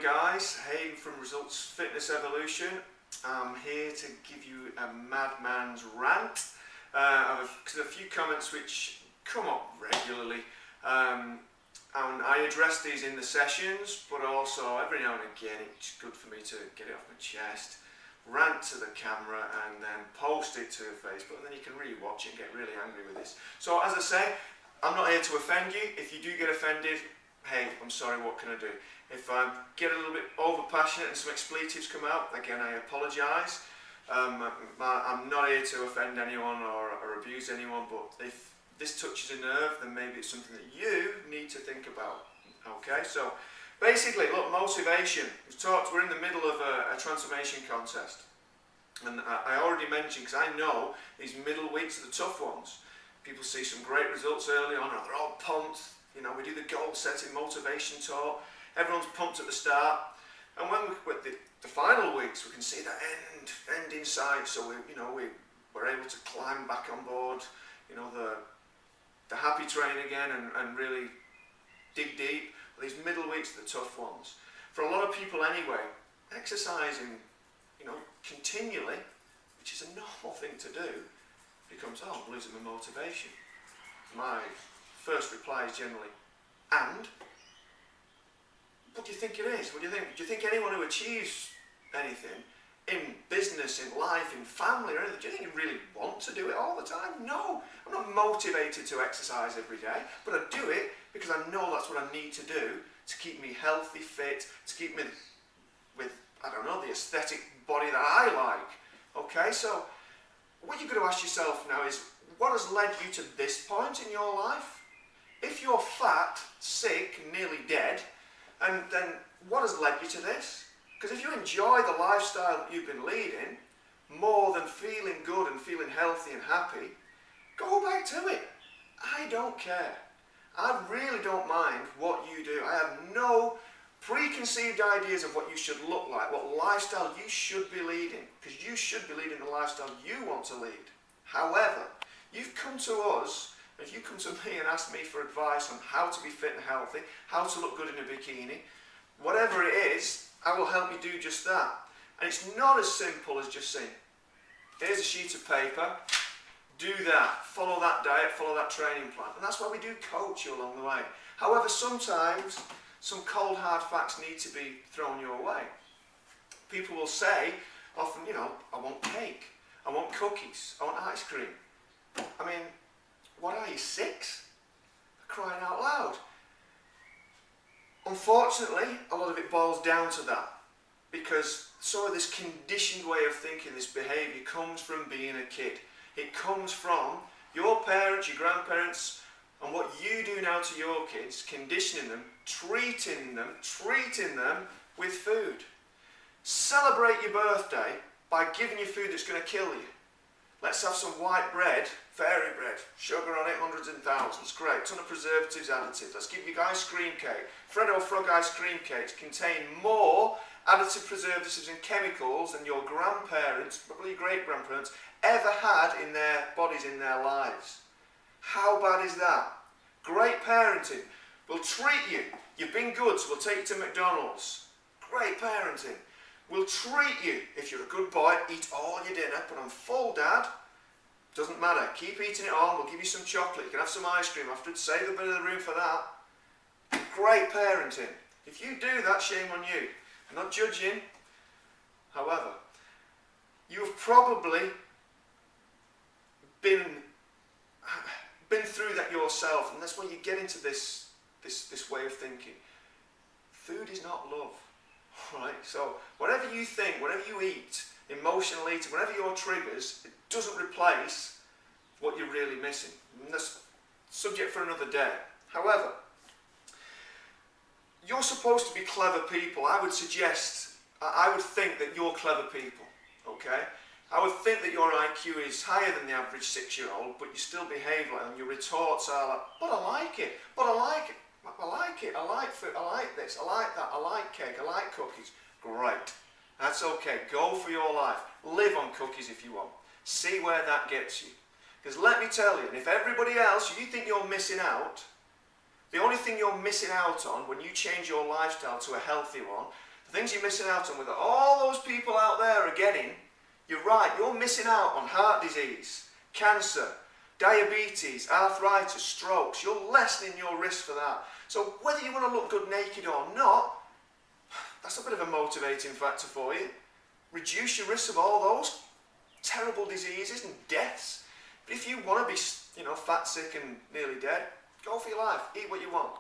guys, Hayden from Results Fitness Evolution. I'm here to give you a madman's rant. I've a few comments which come up regularly, and I address these in the sessions, but also every now and again it's good for me to get it off my chest, rant to the camera and then post it to Facebook, and then you can really watch it and get really angry with this. So as I say, I'm not here to offend you. If you do get offended, hey, I'm sorry, what can I do? If I get a little bit over passionate and some expletives come out, again, I apologise. I'm not here to offend anyone or abuse anyone, but if this touches a nerve, then maybe it's something that you need to think about. Okay, so basically, look, motivation. We're in the middle of a transformation contest. And I already mentioned, because I know these middle weeks are the tough ones. People see some great results early on, and they're all pumped. You know, we do the goal setting motivation talk. Everyone's pumped at the start, and when we're at the final weeks, we can see that end in sight. So we're able to climb back on board. You know, the happy train again, and really dig deep. These middle weeks are the tough ones for a lot of people anyway. Exercising, continually, which is a normal thing to do, becomes, oh, I'm losing my motivation. My first reply is generally, and? What do you think it is? What do you think? Do you think anyone who achieves anything in business, in life, in family, or anything, do you think you really want to do it all the time? No, I'm not motivated to exercise every day, but I do it because I know that's what I need to do to keep me healthy, fit, to keep me with, the aesthetic body that I like. Okay, so what you've got to ask yourself now is, what has led you to this point in your life? If you're fat, sick, nearly dead, and then what has led you to this? Because if you enjoy the lifestyle that you've been leading, more than feeling good and feeling healthy and happy, go back to it. I don't care. I really don't mind what you do. I have no preconceived ideas of what you should look like, what lifestyle you should be leading, because you should be leading the lifestyle you want to lead. However, you've come to us. If you come to me and ask me for advice on how to be fit and healthy, how to look good in a bikini, whatever it is, I will help you do just that. And it's not as simple as just saying, here's a sheet of paper, do that, follow that diet, follow that training plan. And that's why we do coach you along the way. However, sometimes some cold hard facts need to be thrown your way. People will say, often, I want cake, I want cookies, I want ice cream. I mean, what are you, 6? Crying out loud. Unfortunately, a lot of it boils down to that, because some of this conditioned way of thinking, this behaviour, comes from being a kid. It comes from your parents, your grandparents, and what you do now to your kids, conditioning them, treating them with food. Celebrate your birthday by giving you food that's going to kill you. Let's have some white bread, fairy bread, sugar on it, hundreds and thousands, great, ton of preservatives, additives. Let's give you guys cream cake. Freddo Frog ice cream cakes contain more additive preservatives and chemicals than your grandparents, probably your great-grandparents, ever had in their bodies, in their lives. How bad is that? Great parenting. We'll treat you. You've been good, so we'll take you to McDonald's. Great parenting. We'll treat you. If you're a good boy, eat all your dinner, but I'm full, Dad. Doesn't matter. Keep eating it all. We'll give you some chocolate. You can have some ice cream afterwards. Save a bit of the room for that. Great parenting. If you do that, shame on you. I'm not judging. However, you've probably been through that yourself, and that's why you get into this way of thinking. Food is not love. Right, so whatever you think, whatever you eat, emotional eating, whatever your triggers, it doesn't replace what you're really missing. And that's subject for another day. However, you're supposed to be clever people. I would think that you're clever people, okay? I would think that your IQ is higher than the average 6-year-old, but you still behave like them. Your retorts are like, but I like it, but I like it. I like it, I like food, I like this, I like that, I like cake, I like cookies. Great. That's okay. Go for your life. Live on cookies if you want. See where that gets you. Because let me tell you, and if everybody else, you think you're missing out, the only thing you're missing out on when you change your lifestyle to a healthy one, things you're missing out on with all those people out there are getting, you're right, you're missing out on heart disease, cancer, diabetes, arthritis, strokes. You're lessening your risk for that. So whether you want to look good naked or not, that's a bit of a motivating factor for you. Reduce your risk of all those terrible diseases and deaths. But if you want to be, fat, sick and nearly dead, go for your life. Eat what you want.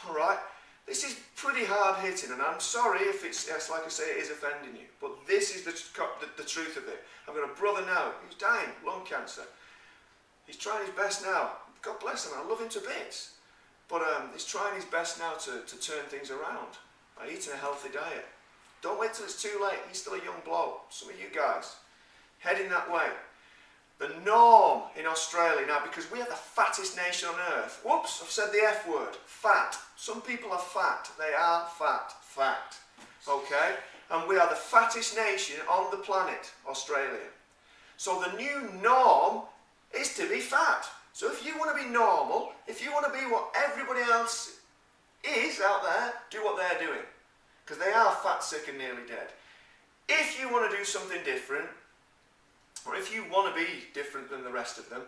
All right? This is pretty hard hitting, and I'm sorry if it's like I say, it is offending you. But this is the truth of it. I've got a brother now who's dying, lung cancer. He's trying his best now. God bless him, I love him to bits. But he's trying his best now to turn things around by eating a healthy diet. Don't wait till it's too late. He's still a young bloke. Some of you guys, heading that way. The norm in Australia now, because we are the fattest nation on earth. Whoops, I've said the F word. Fat. Some people are fat. They are fat. Fact. Okay? And we are the fattest nation on the planet, Australia. So the new norm is to be fat. So if you want to be normal, if you want to be what everybody else is out there, do what they're doing. Because they are fat, sick and nearly dead. If you want to do something different, or if you want to be different than the rest of them,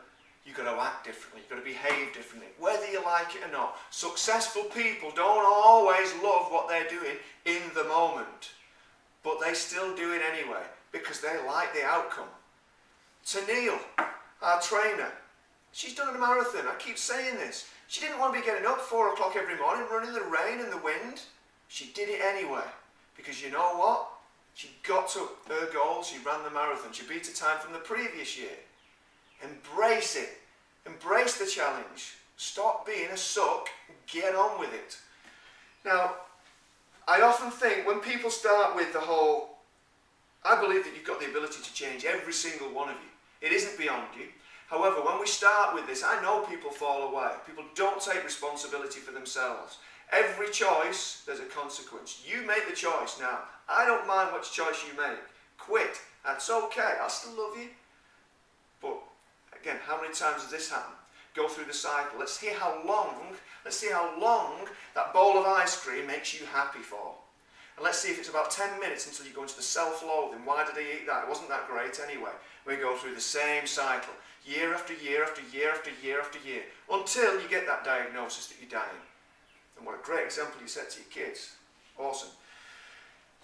you've got to act differently, you've got to behave differently, whether you like it or not. Successful people don't always love what they're doing in the moment, but they still do it anyway, because they like the outcome. Tennille, our trainer, she's done a marathon. I keep saying this. She didn't want to be getting up 4 o'clock every morning, running the rain and the wind. She did it anyway, because you know what? She got to her goal, she ran the marathon, she beat a time from the previous year. Embrace it. Embrace the challenge. Stop being a suck, get on with it. Now, I often think when people start with the whole, I believe that you've got the ability to change every single one of you. It isn't beyond you. However, when we start with this, I know people fall away. People don't take responsibility for themselves. Every choice, there's a consequence. You make the choice now. I don't mind which choice you make. Quit. That's okay. I'll still love you. But again, how many times has this happened? Go through the cycle. Let's see how long that bowl of ice cream makes you happy for. And let's see if it's about 10 minutes until you go into the self-loathing. Why did I eat that? It wasn't that great anyway. We go through the same cycle, year after year after year after year after year, until you get that diagnosis that you're dying. And what a great example you set to your kids. Awesome.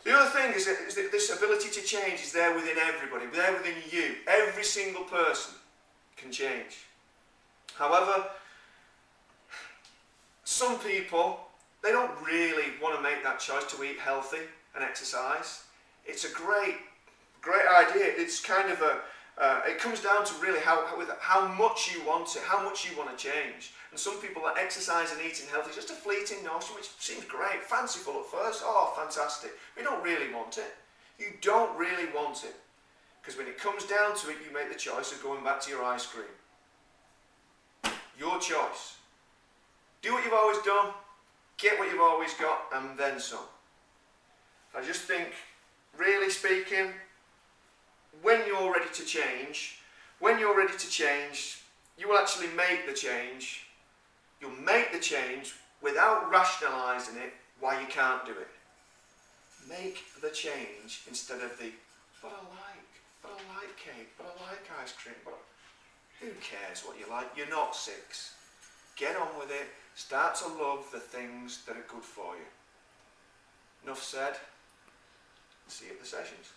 The other thing is that this ability to change is there within everybody, there within you. Every single person can change. However, some people, they don't really want to make that choice to eat healthy and exercise. It's a great idea. It's kind of it comes down to really how much you want it, how much you want to change. And some people that exercise and eating healthy is just a fleeting notion, which seems great, fanciful at first. Oh, fantastic. We don't really want it. You don't really want it. Because when it comes down to it, you make the choice of going back to your ice cream. Your choice. Do what you've always done, get what you've always got, and then some. I just think, really speaking, when you're ready to change, you will actually make the change. You'll make the change without rationalising it why you can't do it. Make the change instead of the, but I like cake, but I like ice cream, but who cares what you like? You're not 6. Get on with it. Start to love the things that are good for you. Enough said. See you at the sessions.